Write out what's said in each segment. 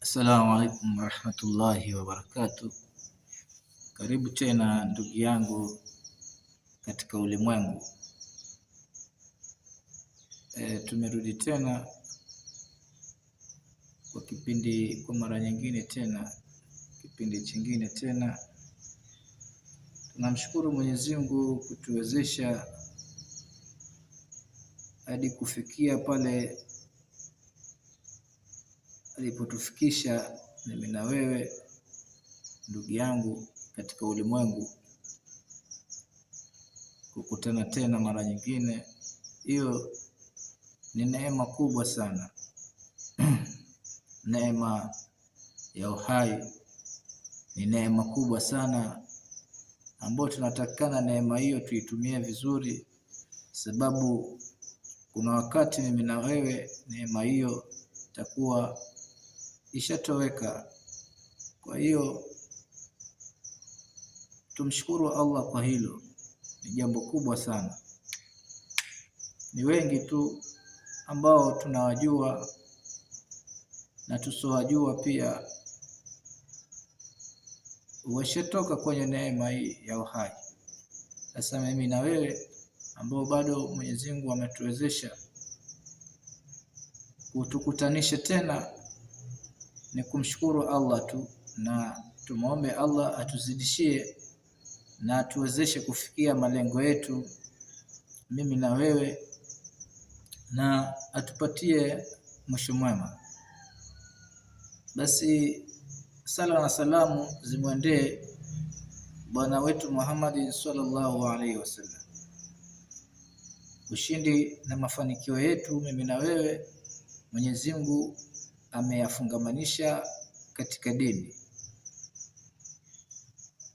Assalamu alaikum warahmatullahi wabarakatuh. Karibu tena ndugu yangu katika ulimwengu. Tumerudi tena kwa mara nyingine tena, kipindi chingine tena. Tunamshukuru Mwenyezi Mungu kutuwezesha hadi kufikia pale alipotufikisha mimi na wewe ndugu yangu katika ulimwengu, kukutana tena mara nyingine. Hiyo ni neema kubwa sana. Neema ya uhai ni neema kubwa sana ambayo tunatakana neema hiyo tuitumie vizuri, sababu kuna wakati mimi na wewe neema hiyo itakuwa ishatoweka. Kwa hiyo tumshukuru Allah kwa hilo, ni jambo kubwa sana. Ni wengi tu ambao tunawajua na tusowajua pia washatoka kwenye neema hii ya uhai. Sasa mimi na wewe ambao bado Mwenyezi Mungu ametuwezesha kutukutanisha tena, ni kumshukuru Allah tu, na tumuombe Allah atuzidishie na atuwezeshe kufikia malengo yetu mimi na wewe, na atupatie mwisho mwema. Basi sala na salamu zimwendee bwana wetu Muhammad sallallahu alaihi wasallam. Ushindi na mafanikio yetu mimi na wewe Mwenyezi Mungu ameyafungamanisha katika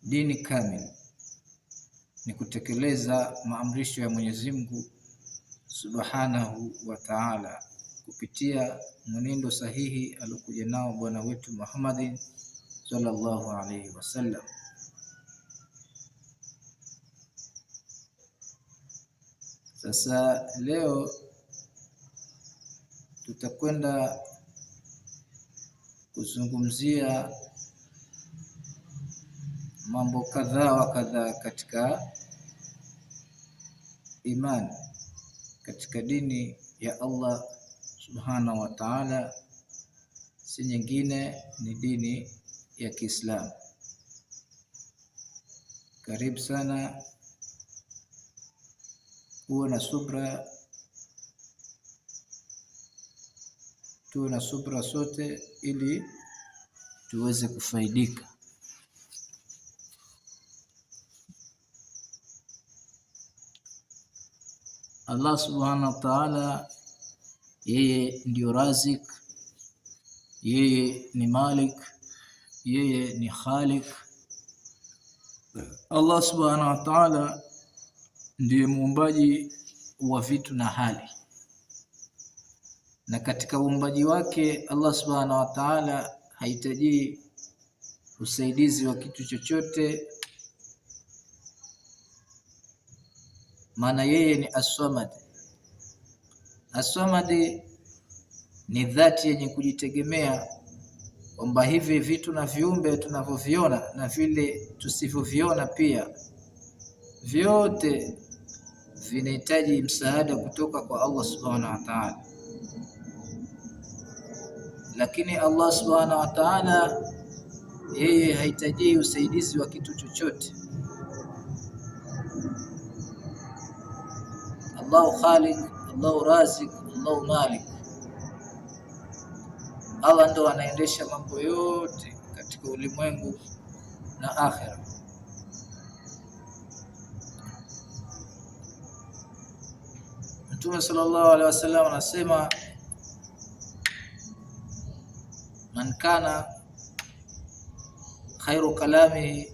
dini kamili, ni kutekeleza maamrisho ya Mwenyezi Mungu Subhanahu wa Ta'ala kupitia mwenendo sahihi aliokuja nao bwana wetu Muhammad sallallahu alaihi wasallam. Sasa leo tutakwenda kuzungumzia mambo kadhaa wa kadhaa katika imani, katika dini ya Allah Subhanahu wa Ta'ala, si nyingine ni dini ya Kiislamu. Karibu sana, uwe na subra, tuwe na subra sote ili tuweze kufaidika. Allah Subhanahu wa Ta'ala, yeye ndio Razik, yeye ni Malik, yeye ni Khaliq. Allah Subhanahu wa Ta'ala ndiye muumbaji wa vitu na hali, na katika uumbaji wake Allah Subhanahu wa Ta'ala hahitaji usaidizi wa kitu chochote, maana yeye ni As-Samad. As-Samad ni dhati yenye kujitegemea, kwamba hivi vitu na viumbe tunavyoviona na vile tusivyoviona pia vyote vinahitaji msaada kutoka kwa Allah Subhanahu wa Ta'ala. Lakini Allah Subhanahu wa Ta'ala yeye hahitaji usaidizi wa kitu chochote. Allahu Khaliq, Allahu Razik, Allahu Malik. Allah ndo anaendesha mambo yote katika ulimwengu na akhera. Mtume sallallahu alaihi wasallam anasema, man kana khairu kalami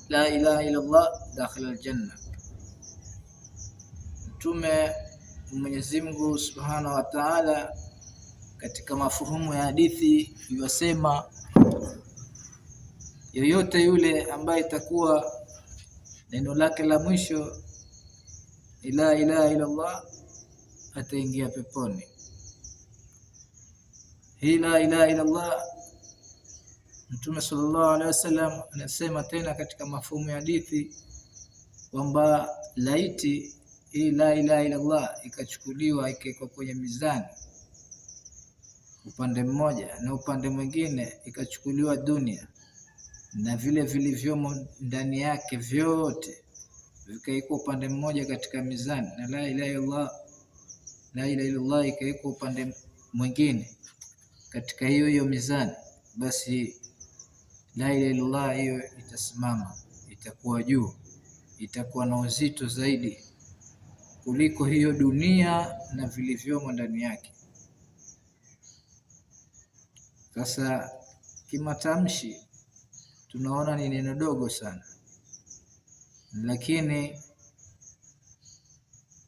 la ilaha illa Allah dakhala aljanna. Mtume Mwenyezi Mungu Subhanahu wa Ta'ala katika mafuhumu ya hadithi yasema, yoyote yule ambaye itakuwa neno lake la mwisho la ilaha illa Allah ataingia peponi. Hii la ilaha illa Allah Mtume sallallahu alaihi wasallam anasema tena katika mafhumu ya hadithi kwamba laiti hii la ilaha illa Allah ikachukuliwa ikawekwa kwenye mizani upande mmoja na upande mwingine ikachukuliwa dunia na vile vilivyomo ndani yake vyote vikawekwa upande mmoja katika mizani, na la ilaha illa Allah ikawekwa upande mwingine katika hiyo mizani, basi la ilaha illa Allah hiyo itasimama, itakuwa juu, itakuwa na uzito zaidi kuliko hiyo dunia na vilivyomo ndani yake. Sasa kimatamshi tunaona ni neno dogo sana, lakini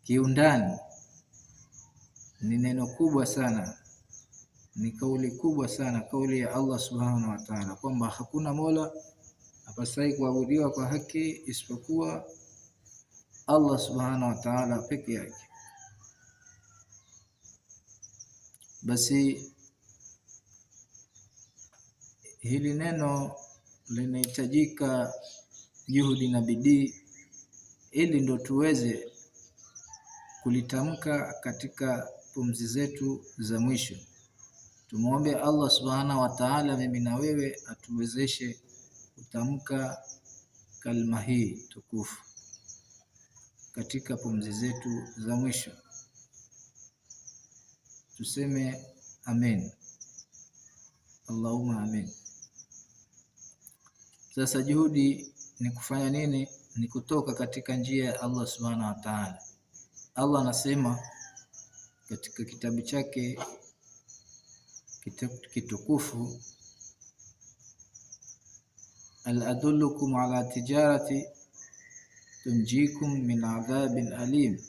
kiundani ni neno kubwa sana, ni kauli kubwa sana, kauli ya Allah subhanahu wa ta'ala kwamba hakuna mola hapasai kuabudiwa kwa haki isipokuwa Allah subhanahu wa ta'ala peke yake. Basi hili neno linahitajika juhudi na bidii ili ndo tuweze kulitamka katika pumzi zetu za mwisho. Tumuombe Allah subhanahu wa ta'ala, mimi na wewe, atuwezeshe kutamka kalima hii tukufu katika pumzi zetu za mwisho. Tuseme amen. Allahumma amen. Sasa juhudi ni kufanya nini? Ni kutoka katika njia ya Allah subhanahu wa ta'ala. Allah anasema katika kitabu chake kitukufu, al adullukum ala tijarati tunjikum min adhabin alim.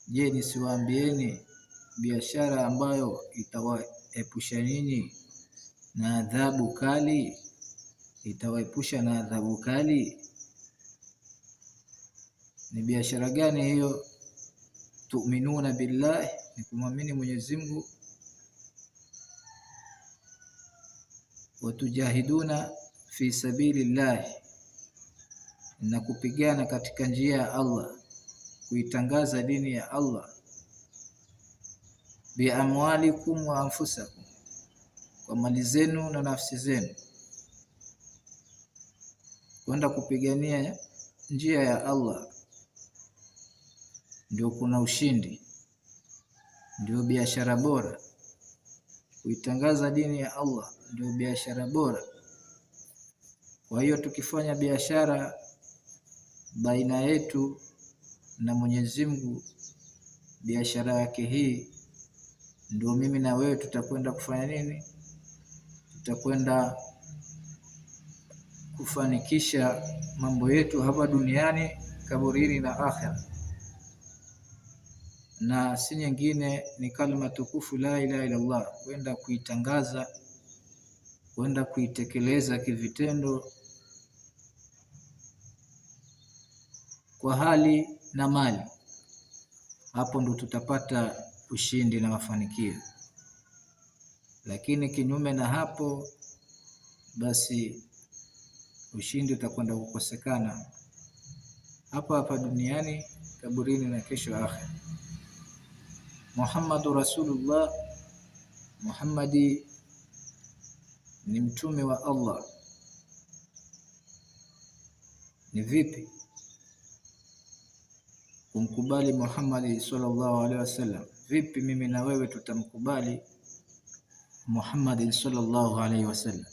Je, nisiwaambieni biashara ambayo itawaepusha ninyi na adhabu kali? Itawaepusha na adhabu kali. Ni biashara gani hiyo? Tu'minuna billahi, ni kumwamini Mwenyezi Mungu, watujahiduna fi sabilillahi, na kupigana katika njia ya Allah, kuitangaza dini ya Allah, bi amwalikum wa anfusakum, kwa mali zenu na nafsi zenu, kwenda kupigania njia ya Allah ndio kuna ushindi, ndio biashara bora. Kuitangaza dini ya Allah ndio biashara bora. Kwa hiyo tukifanya biashara baina yetu na Mwenyezi Mungu, biashara yake hii ndio mimi na wewe tutakwenda kufanya nini? Tutakwenda kufanikisha mambo yetu hapa duniani, kaburini na akhera. Na si nyingine ni kalima tukufu la ilaha illa Allah, kwenda kuitangaza, kwenda kuitekeleza kivitendo kwa hali na mali. Hapo ndo tutapata ushindi na mafanikio. Lakini kinyume na hapo, basi ushindi utakwenda kukosekana hapa duniani, kaburini na kesho akhera. Muhammadu Rasulullah, Muhammadi ni mtume wa Allah. Ni vipi kumkubali Muhammad sallallahu alaihi wasallam? Vipi mimi na wewe tutamkubali Muhammad sallallahu alaihi wasallam?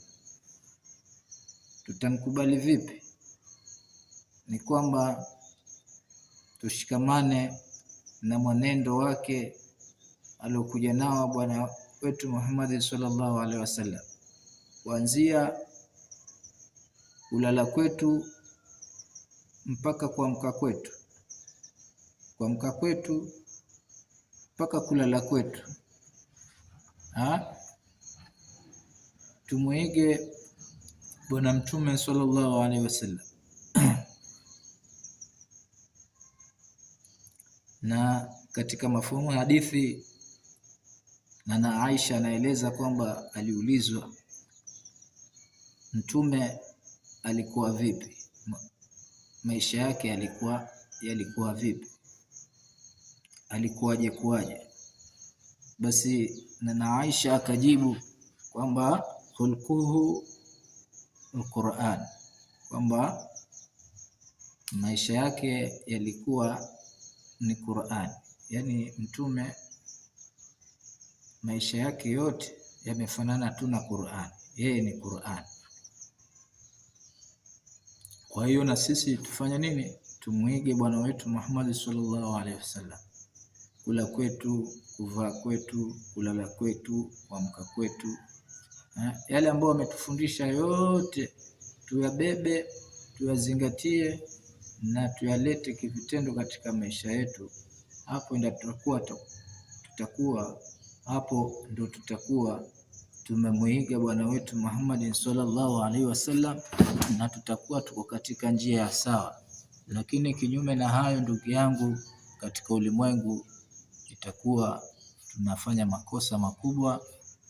Tutamkubali vipi? Ni kwamba tushikamane na mwenendo wake aliokuja nao bwana wetu Muhammad sallallahu alaihi wasallam, kuanzia kulala kwetu mpaka kuamka kwetu, kuamka kwetu mpaka kulala kwetu. Tumuige bwana mtume sallallahu alaihi wasallam. Na katika mafumu hadithi, na Aisha anaeleza kwamba aliulizwa mtume alikuwa vipi, maisha yake yalikuwa vipi, alikuwaje kuwaje? Basi na Aisha akajibu kwamba khulquhu alquran, kwamba maisha yake yalikuwa ni Qur'an. Yani mtume maisha yake yote yamefanana tu na Qur'an, yeye ni Qur'an. Kwa hiyo na sisi tufanye nini? Tumuige bwana wetu Muhammad sallallahu alaihi wasallam, kula kwetu, kuvaa kwetu, kulala kwetu, kuamka kwetu, yale ambayo ametufundisha yote tuyabebe, tuyazingatie na tuyalete kivitendo katika maisha yetu. Hapo ndio tutakuwa tumemuiga bwana wetu Muhammad sallallahu alaihi wasallam, na tutakuwa tuko katika njia ya sawa. Lakini kinyume na hayo, ndugu yangu, katika ulimwengu itakuwa tunafanya makosa makubwa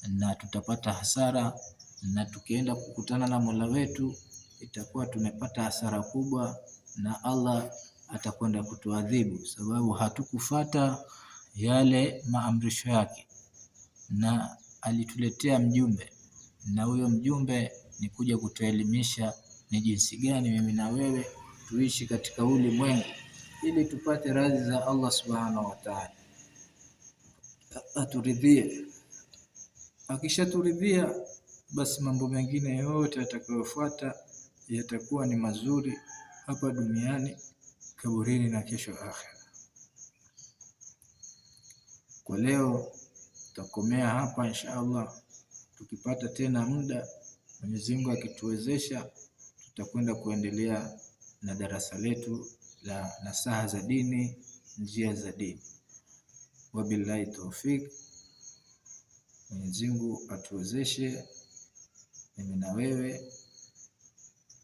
na tutapata hasara, na tukienda kukutana na Mola wetu itakuwa tumepata hasara kubwa, na Allah atakwenda kutuadhibu sababu hatukufata yale maamrisho yake. Na alituletea mjumbe, na huyo mjumbe ni kuja kutuelimisha ni jinsi gani mimi na wewe tuishi katika ulimwengu ili tupate radhi za Allah subhanahu wa ta'ala, aturidhie. Akishaturidhia, basi mambo mengine yote yatakayofuata yatakuwa ni mazuri hapa duniani, kaburini na kesho akhera. Kwa leo tutakomea hapa inshallah. Tukipata tena muda, Mwenyezi Mungu akituwezesha, tutakwenda kuendelea na darasa letu la nasaha za dini, njia za dini. Wabillahi tawfik. Mwenyezi Mungu atuwezeshe mimi na wewe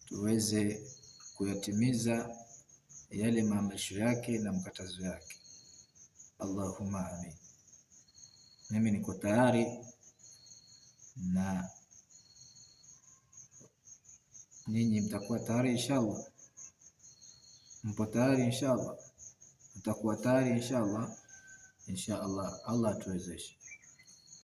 tuweze kuyatimiza yale maamrisho yake na mkatazo yake. Allahumma amin. Mimi niko tayari, na ninyi mtakuwa tayari inshallah. Mpo tayari inshallah? Mtakuwa tayari inshallah? Inshallah, Allah atuwezeshe.